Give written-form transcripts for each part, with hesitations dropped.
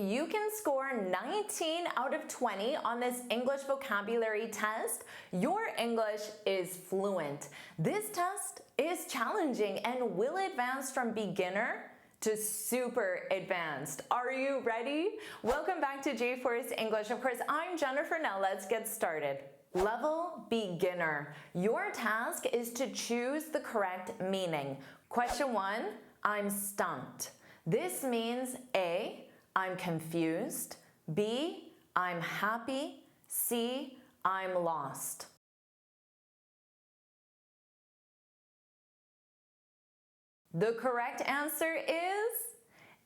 you can score 19 out of 20 on this English vocabulary test, your English is fluent. This test is challenging and will advance from beginner to super advanced. Are you ready? Welcome back to J-Force English. Of course, I'm Jennifer. Now let's get started. Level beginner. Your task is to choose the correct meaning. Question 1, I'm stumped. This means A, I'm confused, B, I'm happy, C, I'm lost. The correct answer is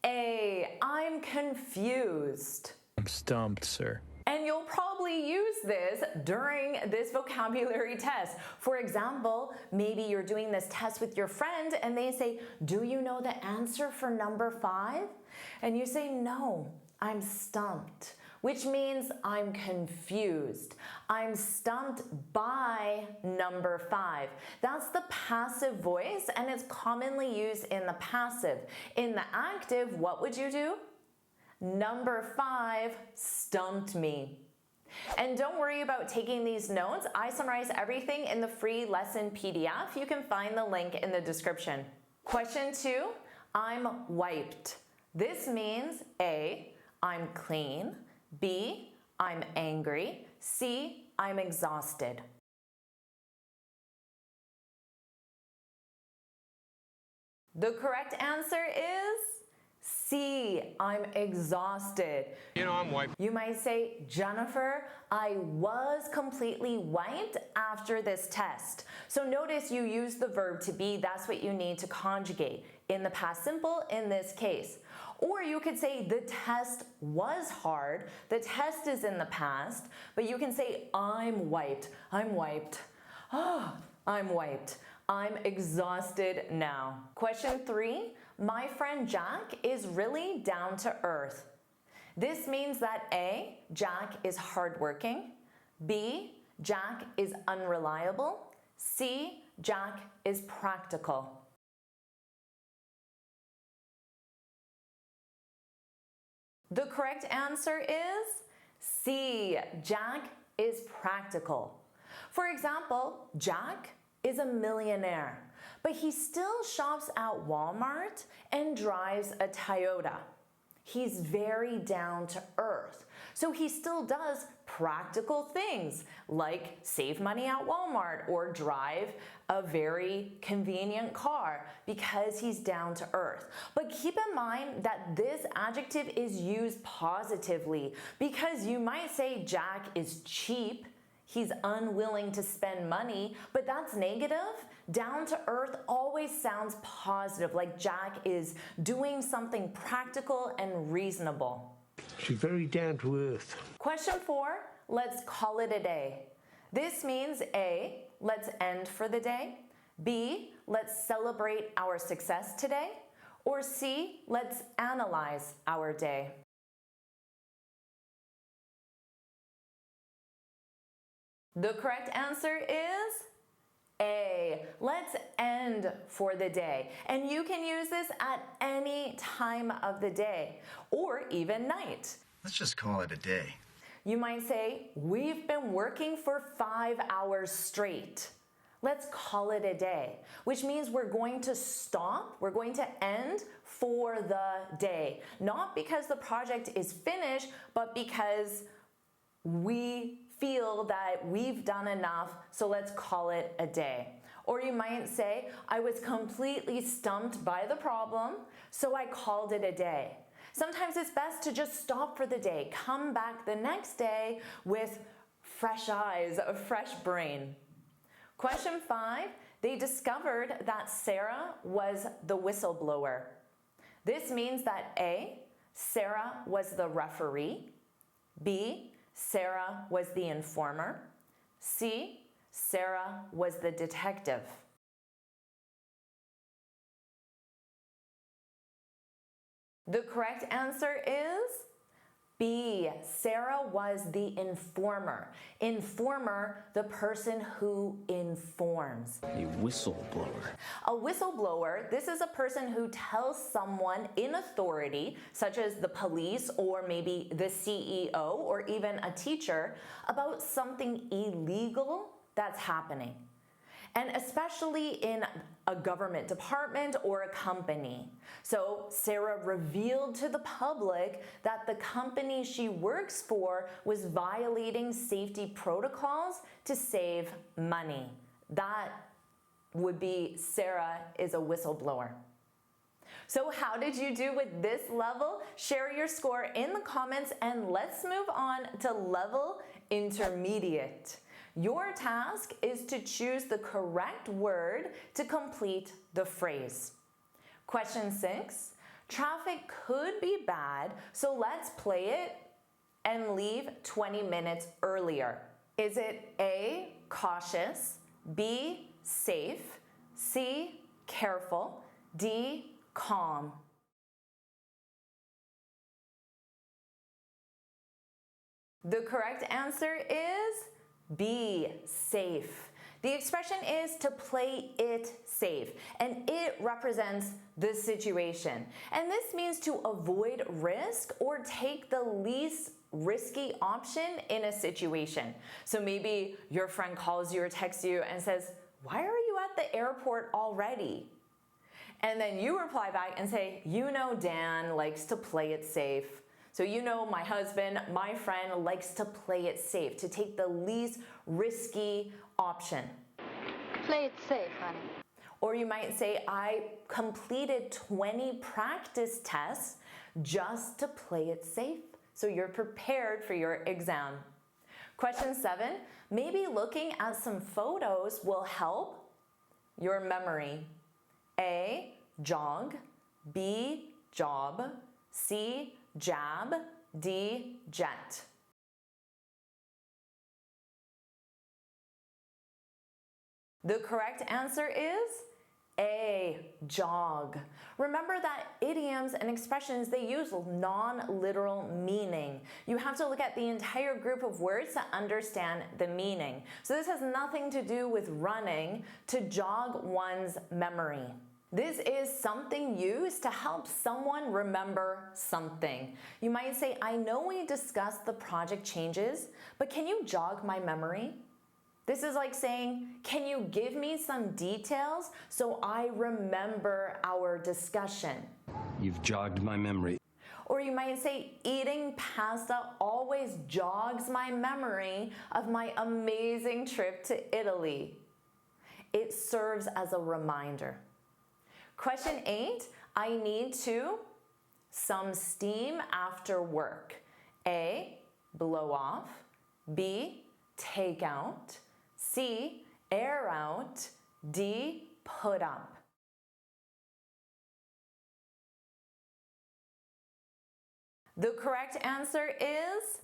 A, I'm confused. I'm stumped, sir. And you'll probably use this during this vocabulary test. For example, maybe you're doing this test with your friend and they say, do you know the answer for number 5? And you say, no, I'm stumped, which means I'm confused. I'm stumped by number 5. That's the passive voice and it's commonly used in the passive. In the active, what would you do? Number 5 stumped me. And don't worry about taking these notes. I summarize everything in the free lesson PDF. You can find the link in the description. Question 2, I'm wiped. This means A, I'm clean, B, I'm angry, C, I'm exhausted. The correct answer is C, I'm exhausted. You know, I'm wiped. You might say, Jennifer, I was completely wiped after this test. So notice you use the verb to be. That's what you need to conjugate in the past simple in this case. Or you could say the test was hard. The test is in the past, but you can say I'm wiped. I'm wiped. Oh, I'm wiped. I'm exhausted now. Question 3, my friend Jack is really down to earth. This means that A, Jack is hardworking, B, Jack is unreliable, C, Jack is practical. The correct answer is C, Jack is practical. For example, Jack is a millionaire, but he still shops at Walmart and drives a Toyota. He's very down to earth. So he still does practical things like save money at Walmart or drive a very convenient car because he's down to earth. But keep in mind that this adjective is used positively because you might say Jack is cheap. He's unwilling to spend money, but that's negative. Down to earth always sounds positive, like Jack is doing something practical and reasonable. She's very down to earth. Question 4, let's call it a day. This means A, let's end for the day, B, let's celebrate our success today, or C, let's analyze our day. The correct answer is A, let's end for the day. And you can use this at any time of the day or even night. Let's just call it a day. You might say, we've been working for 5 hours straight. Let's call it a day, which means we're going to stop, we're going to end for the day. Not because the project is finished, but because we feel that we've done enough, so let's call it a day. Or you might say, I was completely stumped by the problem, so I called it a day. Sometimes it's best to just stop for the day, come back the next day with fresh eyes, a fresh brain. Question 5, they discovered that Sarah was the whistleblower. This means that A, Sarah was the referee, B, Sarah was the informer, C, Sarah was the detective. The correct answer is B, Sarah was the informer. Informer, the person who informs. A whistleblower. A whistleblower, this is a person who tells someone in authority, such as the police or maybe the CEO or even a teacher, about something illegal that's happening. And especially in a government department or a company. So Sarah revealed to the public that the company she works for was violating safety protocols to save money. That would be Sarah is a whistleblower. So how did you do with this level? Share your score in the comments and let's move on to level intermediate. Your task is to choose the correct word to complete the phrase. Question 6, traffic could be bad, so let's play it and leave 20 minutes earlier. Is it A, cautious, B, safe, C, careful, D, calm? The correct answer is B, safe. The expression is to play it safe, and it represents the situation. And this means to avoid risk or take the least risky option in a situation. So maybe your friend calls you or texts you and says, "Why are you at the airport already?" And then you reply back and say, "You know Dan likes to play it safe." So you know my husband, my friend likes to play it safe, to take the least risky option. Play it safe, honey. Or you might say, I completed 20 practice tests just to play it safe. So you're prepared for your exam. Question 7, maybe looking at some photos will help your memory. A, jog, B, job, C, jab, D, jet. The correct answer is A, jog. Remember that idioms and expressions, they use non-literal meaning. You have to look at the entire group of words to understand the meaning. So this has nothing to do with running, to jog one's memory. This is something used to help someone remember something. You might say, I know we discussed the project changes, but can you jog my memory? This is like saying, can you give me some details so I remember our discussion? You've jogged my memory. Or you might say, eating pasta always jogs my memory of my amazing trip to Italy. It serves as a reminder. Question 8, I need to some steam after work. A, blow off. B, take out. C, air out. D, put up. The correct answer is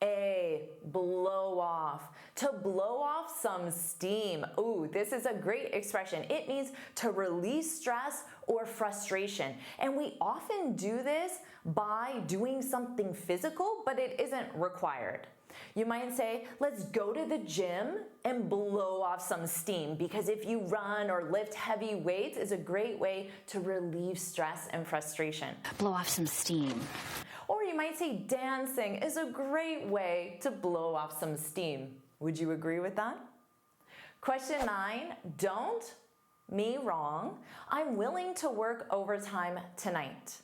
A, blow off. To blow off some steam. Ooh, this is a great expression. It means to release stress or frustration. And we often do this by doing something physical, but it isn't required. You might say, let's go to the gym and blow off some steam, because if you run or lift heavy weights, it's a great way to relieve stress and frustration. Blow off some steam. Or you might say dancing is a great way to blow off some steam. Would you agree with that? Question 9, don't me wrong. I'm willing to work overtime tonight.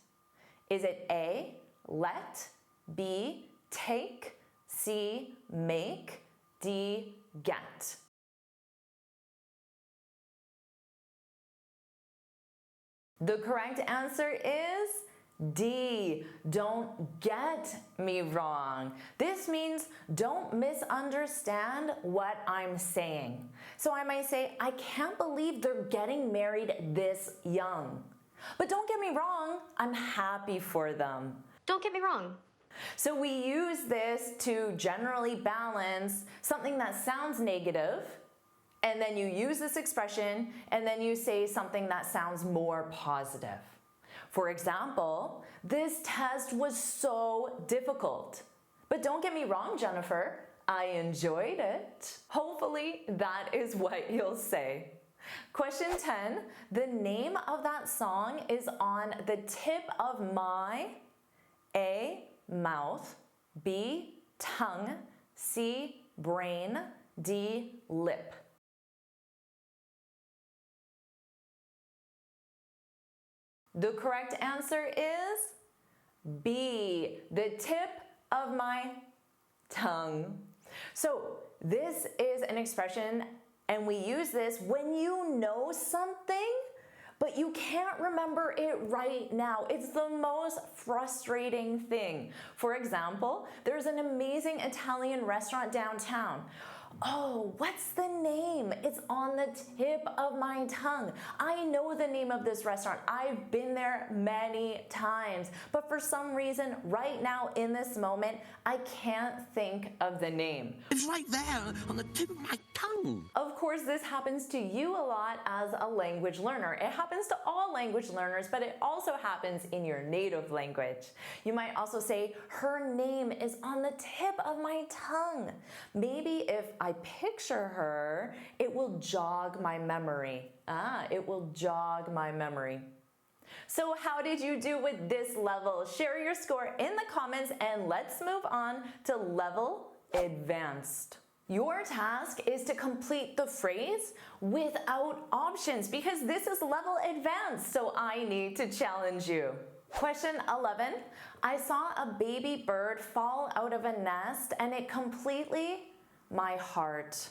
Is it A, let, B, take, C, make, D, get? The correct answer is D, don't get me wrong. This means don't misunderstand what I'm saying. So I might say, I can't believe they're getting married this young. But don't get me wrong, I'm happy for them. Don't get me wrong. So we use this to generally balance something that sounds negative, and then you use this expression, and then you say something that sounds more positive. For example, this test was so difficult. But don't get me wrong, Jennifer, I enjoyed it. Hopefully that is what you'll say. Question 10, the name of that song is on the tip of my A, mouth, B, tongue, C, brain, D, lip. The correct answer is B, the tip of my tongue. So this is an expression, and we use this when you know something, but you can't remember it right now. It's the most frustrating thing. For example, there's an amazing Italian restaurant downtown. Oh, what's the name? It's on the tip of my tongue. I know the name of this restaurant. I've been there many times, but for some reason, right now in this moment, I can't think of the name. It's right there on the tip of my tongue. Of course, this happens to you a lot as a language learner. It happens to all language learners, but it also happens in your native language. You might also say, her name is on the tip of my tongue. Maybe if I picture her, it will jog my memory. It will jog my memory. So how did you do with this level? Share your score in the comments and let's move on to level advanced. Your task is to complete the phrase without options because this is level advanced, so I need to challenge you. Question 11, I saw a baby bird fall out of a nest and it completely my heart.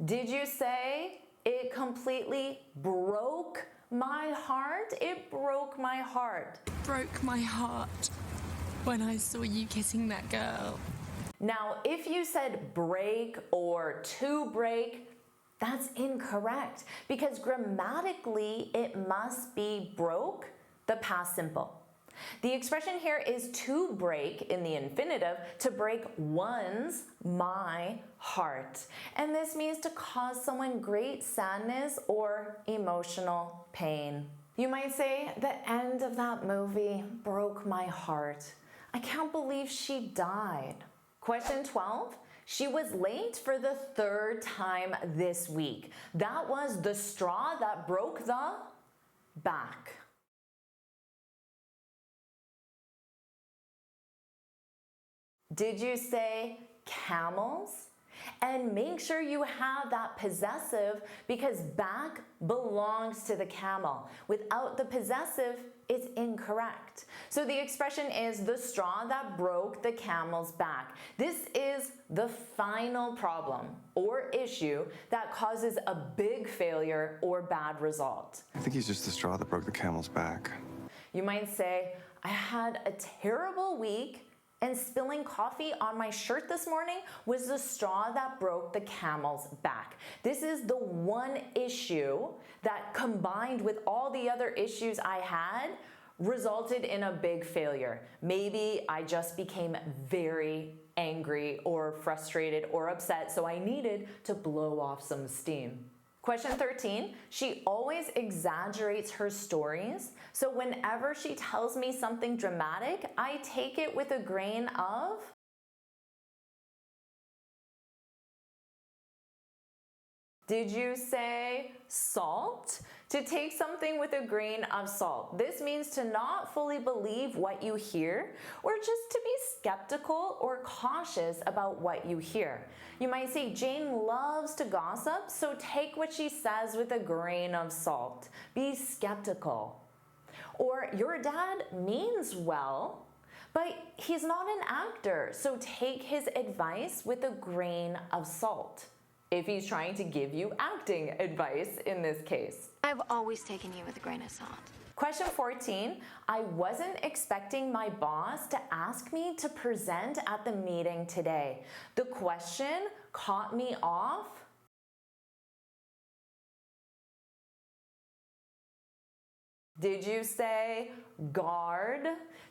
Did you say it completely broke my heart? It broke my heart. Broke my heart when I saw you kissing that girl. Now, if you said break or to break, that's incorrect because grammatically it must be broke, the past simple. The expression here is to break in the infinitive, to break one's, my heart. And this means to cause someone great sadness or emotional pain. You might say, the end of that movie broke my heart. I can't believe she died. Question 12. She was late for the third time this week. That was the straw that broke the back. Did you say camels? And make sure you have that possessive because back belongs to the camel. Without the possessive, it's incorrect. So the expression is the straw that broke the camel's back. This is the final problem or issue that causes a big failure or bad result. I think he's just the straw that broke the camel's back. You might say, I had a terrible week and spilling coffee on my shirt this morning was the straw that broke the camel's back. This is the one issue that combined with all the other issues I had resulted in a big failure. Maybe I just became very angry or frustrated or upset, so I needed to blow off some steam. Question 13, she always exaggerates her stories. So whenever she tells me something dramatic, I take it with a grain of. Did you say salt? To take something with a grain of salt. This means to not fully believe what you hear or just to be skeptical or cautious about what you hear. You might say, Jane loves to gossip, so take what she says with a grain of salt. Be skeptical. Or your dad means well, but he's not an actor, so take his advice with a grain of salt. If he's trying to give you acting advice in this case. I've always taken you with a grain of salt. Question 14, I wasn't expecting my boss to ask me to present at the meeting today. The question caught me off. Did you say guard?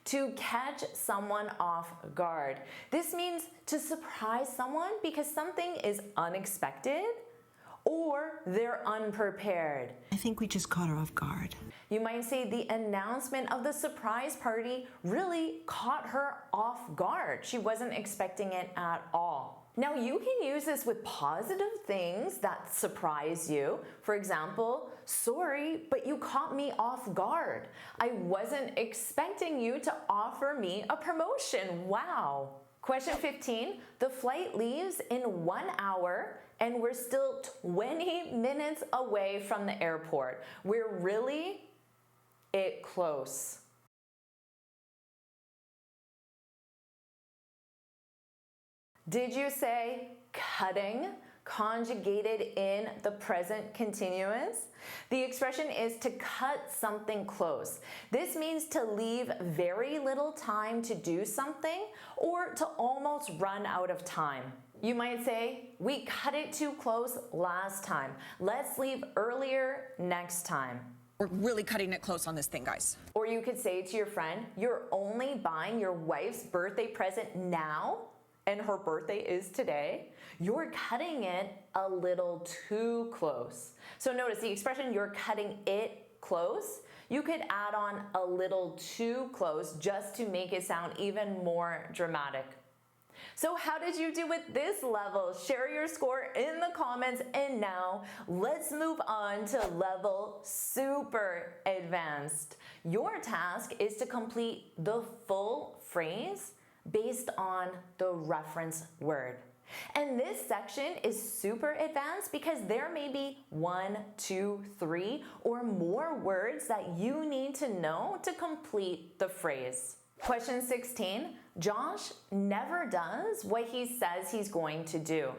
To catch someone off guard. This means to surprise someone because something is unexpected or they're unprepared. I think we just caught her off guard. You might say the announcement of the surprise party really caught her off guard. She wasn't expecting it at all. Now you can use this with positive things that surprise you. For example, sorry, but you caught me off guard. I wasn't expecting you to offer me a promotion. Wow. Question 15, the flight leaves in 1 hour and we're still 20 minutes away from the airport. We're really close. Did you say cutting, conjugated in the present continuous? The expression is to cut something close. This means to leave very little time to do something or to almost run out of time. You might say, we cut it too close last time. Let's leave earlier next time. We're really cutting it close on this thing, guys. Or you could say to your friend, you're only buying your wife's birthday present now, and her birthday is today. You're cutting it a little too close. So notice the expression, you're cutting it close. You could add on a little too close just to make it sound even more dramatic. So how did you do with this level? Share your score in the comments. And now let's move on to level super advanced. Your task is to complete the full phrase based on the reference word. And this section is super advanced because there may be 1, 2, 3, or more words that you need to know to complete the phrase. Question 16, Josh never does what he says he's going to do.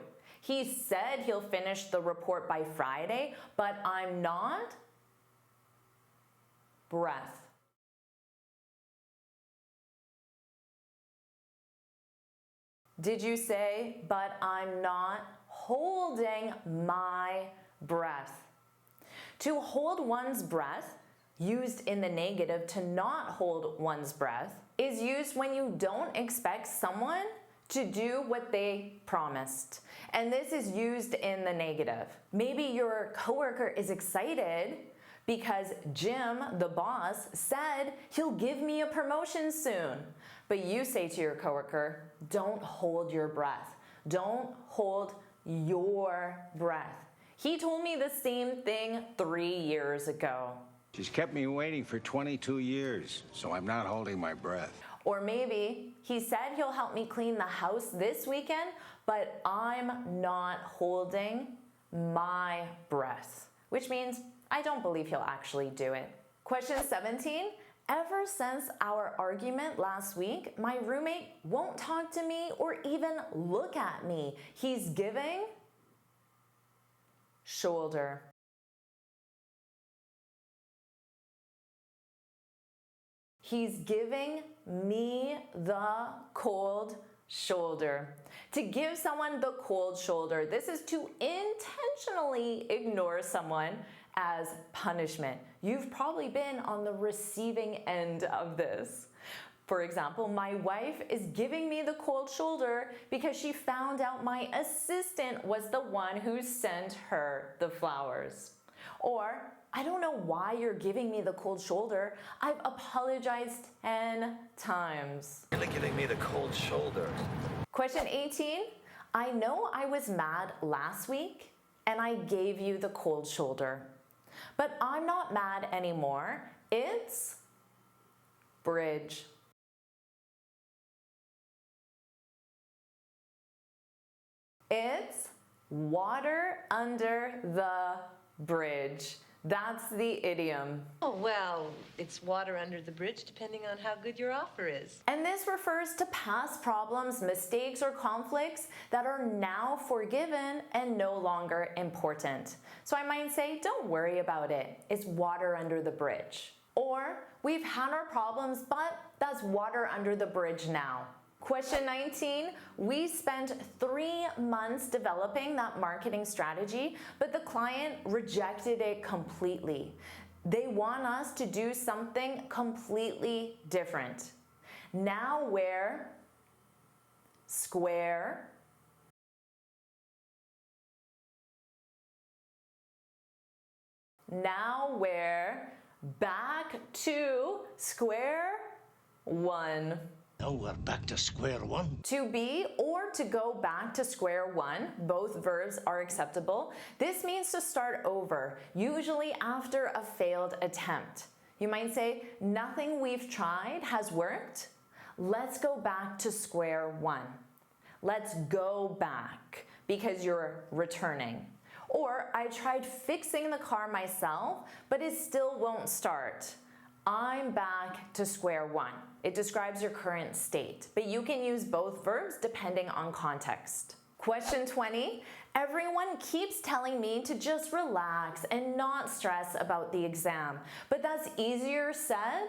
He said he'll finish the report by Friday, but I'm not. Breath. Did you say, but I'm not holding my breath? To hold one's breath, used in the negative to not hold one's breath, is used when you don't expect someone to do what they promised. And this is used in the negative. Maybe your coworker is excited because Jim, the boss, said he'll give me a promotion soon. But you say to your coworker, don't hold your breath. Don't hold your breath. He told me the same thing 3 years ago. She's kept me waiting for 22 years, so I'm not holding my breath. Or maybe he said he'll help me clean the house this weekend, but I'm not holding my breath, which means I don't believe he'll actually do it. Question 17, ever since our argument last week, my roommate won't talk to me or even look at me. He's giving shoulder. He's giving me the cold shoulder. To give someone the cold shoulder, this is to intentionally ignore someone as punishment. You've probably been on the receiving end of this. For example, my wife is giving me the cold shoulder because she found out my assistant was the one who sent her the flowers. Or, I don't know why you're giving me the cold shoulder. I've apologized 10 times. Really giving me the cold shoulder. Question 18. I know I was mad last week and I gave you the cold shoulder. But I'm not mad anymore. It's bridge. It's water under the bridge. That's the idiom. Oh, well, it's water under the bridge depending on how good your offer is. And this refers to past problems, mistakes, or conflicts that are now forgiven and no longer important. So I might say, don't worry about it. It's water under the bridge. Or, we've had our problems, but that's water under the bridge now. Question 19, we spent 3 months developing that marketing strategy, but the client rejected it completely. They want us to do something completely different. Now we're square Now we're back to square one. Now we're back to square one. To be or to go back to square one, both verbs are acceptable. This means to start over, usually after a failed attempt. You might say, nothing we've tried has worked. Let's go back to square one. Let's go back because you're returning. Or I tried fixing the car myself, but it still won't start. I'm back to square one. It describes your current state, but you can use both verbs depending on context. Question 20, everyone keeps telling me to just relax and not stress about the exam, but that's easier said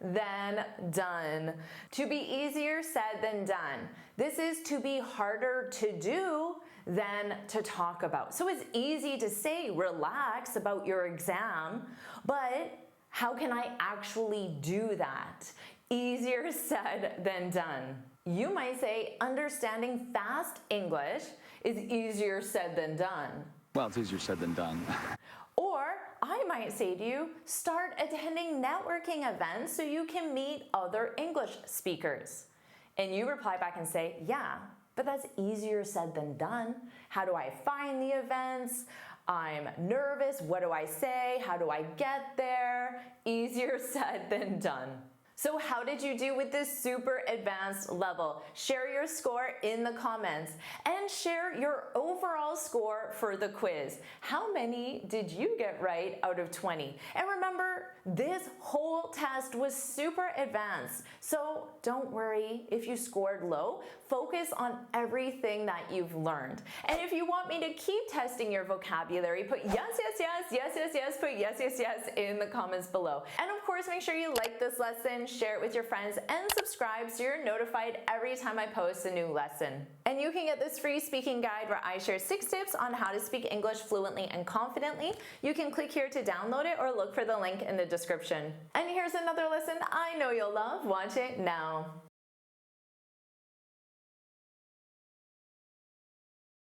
than done. To be easier said than done. This is to be harder to do than to talk about. So it's easy to say relax about your exam, but how can I actually do that? Easier said than done. You might say understanding fast English is easier said than done. Well, it's easier said than done. Or I might say to you, start attending networking events so you can meet other English speakers. And you reply back and say, yeah, but that's easier said than done. How do I find the events? I'm nervous. What do I say? How do I get there? Easier said than done. So how did you do with this super advanced level? Share your score in the comments and share your overall score for the quiz. How many did you get right out of 20? And remember, this whole test was super advanced. So don't worry if you scored low. Focus on everything that you've learned. And if you want me to keep testing your vocabulary, put yes, yes, yes, yes, yes, yes, put yes, yes, yes in the comments below. And of course, make sure you like this lesson, share it with your friends, and subscribe so you're notified every time I post a new lesson. And you can get this free speaking guide where I share 6 tips on how to speak English fluently and confidently. You can click here to download it or look for the link in the description. And here's another lesson I know you'll love. Watch it now.